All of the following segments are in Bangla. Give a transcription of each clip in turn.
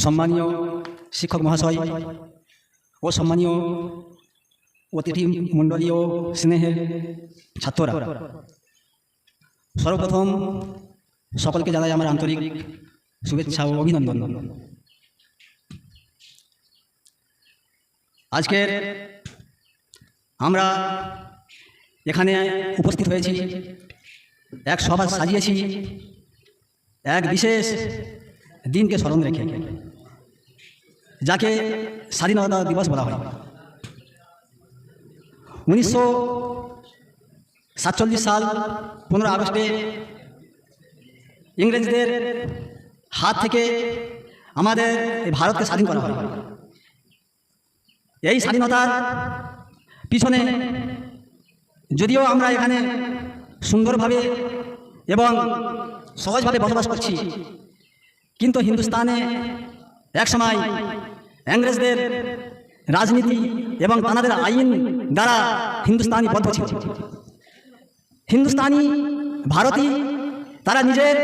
সম্মানীয় শিক্ষক মহাশয় ও সম্মানীয় অতিথি মণ্ডলী ও স্নেহের ছাত্ররা, সর্বপ্রথম সকলকে জানাই আমার আন্তরিক শুভেচ্ছা ও অভিনন্দন। আজকের আমরা এখানে উপস্থিত হয়েছি, এক সভা সাজিয়েছি এক বিশেষ দিনকে স্মরণ রেখে, যাকে স্বাধীনতা দিবস বলা হয়। 1947 সাল 15 আগস্টে ইংরেজদের হাত থেকে আমাদের ভারতকে স্বাধীন করা হয়। এই স্বাধীনতার পিছনে যদিও আমরা এখানে সুন্দরভাবে এবং সহজভাবে বসবাস করছি, কিন্তু হিন্দুস্তানে একসময় ইংরেজদের রাজনীতি এবং তাদের আইন দ্বারা হিন্দুস্তানি বদ্ধ ছিল। হিন্দুস্তানি ভারতী তারা নিজের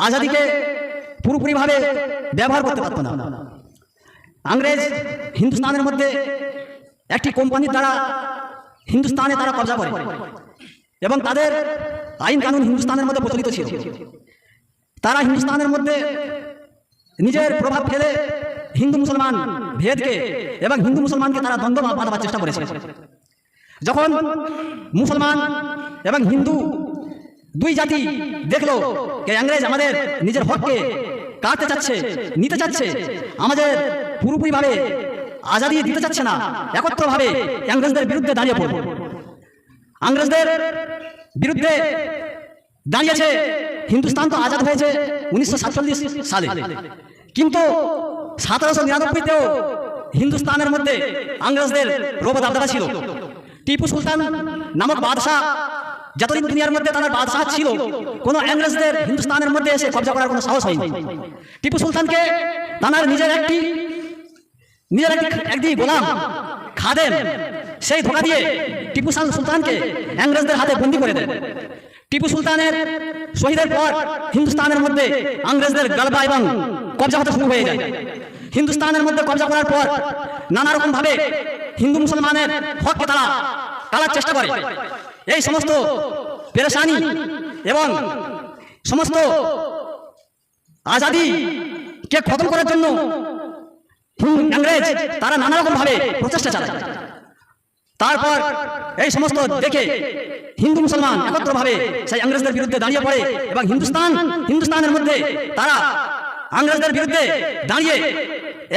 আজাদিকে পুরোপুরিভাবে ব্যবহার করতে পারত না। ইংরেজ হিন্দুস্তানের মধ্যে একটি কোম্পানির দ্বারা হিন্দুস্তানে তারা কবজা করে এবং তাদের আইন কানুন হিন্দুস্তানের মধ্যে প্রচলিত ছিল। তারা হিন্দুস্তানের মধ্যে নিজের প্রভাব ফেলে হিন্দু মুসলমান ভেদকে এবং হিন্দু মুসলমানকে তারা দ্বন্দ্ব বাঁধাবার চেষ্টা করেছে। যখন মুসলমান এবং হিন্দু দুই জাতি দেখলো যে ইংরেজ আমাদের নিজের হককে কাটতে চাচ্ছে, নিতে চাচ্ছে, আমাদের পুরোপুরিভাবে আজাদি দিতে চাচ্ছে না, একত্রভাবে ইংরেজদের বিরুদ্ধে দাঁড়িয়ে পড়ল। ইংরেজদের বিরুদ্ধে দাঁড়িয়েছে। হিন্দুস্তান তো আজাদ হয়েছে 1947 সালে, কিন্তু 1799তেও হিন্দুস্তানের মধ্যে ইংরেজদের রব দাবদারা ছিল। টিপু সুলতান নামক বাদশাহ যতদিন দুনিয়ার মধ্যে তার বাদশাহ ছিল, কোনো ইংরেজদের হিন্দুস্তানের মধ্যে এসে কবজা করার কোনো সাহস হয়নি। টিপু সুলতানকে তার নিজের একটি গোলাম খাদেম সেই ধোঁকা দিয়ে টিপু সুলতানকে ইংরেজদের হাতে বন্দী করে দেন। টিপু সুলতানের শহীদের পর হিন্দুস্তানের মধ্যে ইংরেজদের গলবা এবং কবজা হতে শুরু হয়ে যায়। হিন্দুস্তানের মধ্যে কবজা করার পর নানা রকম ভাবে হিন্দু মুসলমানের হককে তারা টালার চেষ্টা করে। এই সমস্ত পেরেশানি এবং সমস্ত আজাদিকে খতম করার জন্য ইংরেজ তারা নানা রকম ভাবে প্রচেষ্টা চালায়। তারপর এই সমস্ত দেখে হিন্দু মুসলমান একত্রভাবে সেই ইংরেজদের বিরুদ্ধে দাঁড়িয়ে পড়ে এবং হিন্দুস্তানের মধ্যে তারা ইংরেজদের বিরুদ্ধে দাঁড়িয়ে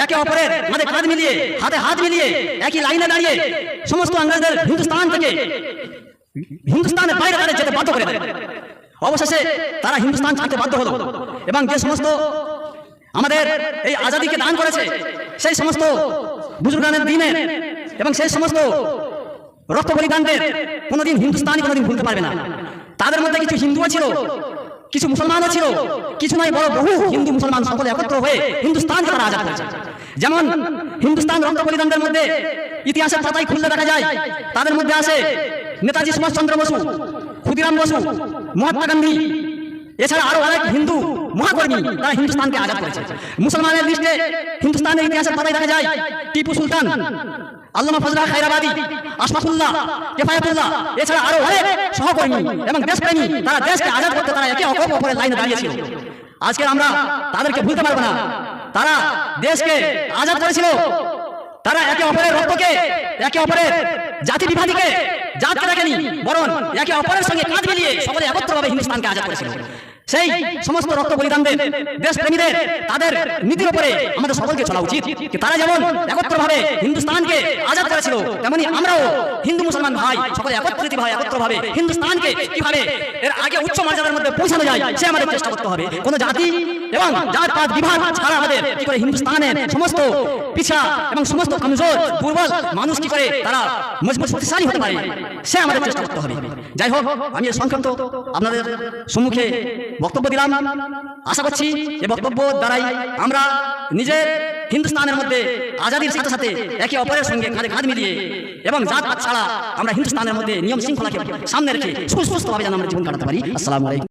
একে অপরের মাঝে কাঁধ মিলিয়ে হাতে হাত মিলিয়ে একই লাইনে দাঁড়িয়ে সমস্ত ইংরেজদের হিন্দুস্তানের বাইরে তাদের যেতে বাধ্য করে দেয়। অবশেষে তারা হিন্দুস্তান ছাড়তে বাধ্য হলো এবং যে সমস্ত আমাদের এই আজাদিকে দান করেছে সেই সমস্ত বুজুর্গানের দিনের এবং সেই সমস্ত রক্ত বলিদানদের কোনোদিন হিন্দুস্তানি কোনোদিন ভুলতে পারবে না। তাদের মধ্যে কিছু হিন্দুও ছিল, কিছু মুসলমানও ছিল, কিছু নয় বড় বহু হিন্দু মুসলমান সকলে একত্র হয়ে হিন্দুস্তানকে তারা আজাদ করেছে। যেমন হিন্দুস্তান রক্ত বলিদানদের মধ্যে ইতিহাসের পাতায় খুললে দেখা যায়, তাদের মধ্যে আছে নেতাজি সুভাষচন্দ্র বসু, ক্ষুদিরাম বসু, মহাত্মা গান্ধী, এছাড়া আরো অনেক হিন্দু মহাকর্মী তারা হিন্দুস্তানকে আজাদ করেছে। মুসলমানের লিস্টে হিন্দুস্তানের ইতিহাসের পাতায় দেখা যায় টিপু সুলতান, আল্লামা ফজলুল খায়রাবাদী, আশফাকুল্লাহ, কিফায়াতুল্লাহ, এছাড়া আরো অনেক সহকর্মী এবং দেশপ্রেমী তারা দেশকে আজাদ করতে তারা একে অপরের লাইনে দাঁড়িয়েছিল। আজকে আমরা তাদেরকে ভুলতে পারবো না। তারা দেশকে আজাদ করেছিল, তারা একে অপরের রক্তকে, একে অপরের জাতি বিভাগীকে জাতকে রাখেনি, বরং একে অপরের সঙ্গে কাঁধ মিলিয়ে সকলে একত্রভাবে হিন্দুস্তানকে আজাদ করেছিল। সেই সমস্ত রক্ত বলিদানদের, দেশপ্রেমীদের, তাদের নীতির উপরে আমাদের সকলকে চলা উচিত। তারা যেমন একত্রভাবে হিন্দুস্তানকে আজাদ করেছিল, তেমনি আমরাও হিন্দু মুসলমান ভাই সকলে একত্রভাবে হিন্দুস্তানকে কিভাবে এর আগে উচ্চ মর্যাদার মধ্যে পৌঁছানো যায় সে আমাদের চেষ্টা করতে হবে। কোনো জাতি এবং জাতপাত বিভাগ ছাড়া আমাদের কি করে হিন্দুস্তানের সমস্ত পিছা এবং সমস্ত কমজোর দুর্বল মানুষ কি করে তারা মজবুত শক্তিশালী হতে পারে সে আমাদের চেষ্টা করতে হবে। যাই হোক, আমি সংক্ষিপ্ত আপনাদের সম্মুখে বক্তব্য দিলাম। আশা করছি এই বক্তব্য দ্বারাই আমরা নিজের হিন্দুস্তানের মধ্যে আজাদির সাথে সাথে একে অপরের সঙ্গে কাঁধে কাঁধ মিলিয়ে এবং জাতপাত ছাড়া আমরা হিন্দুস্তানের মধ্যে নিয়ম শৃঙ্খলাকে সামনে রেখে সুস্থভাবে যেন আমরা জীবন কাটাতে পারি। আসসালামু আলাইকুম।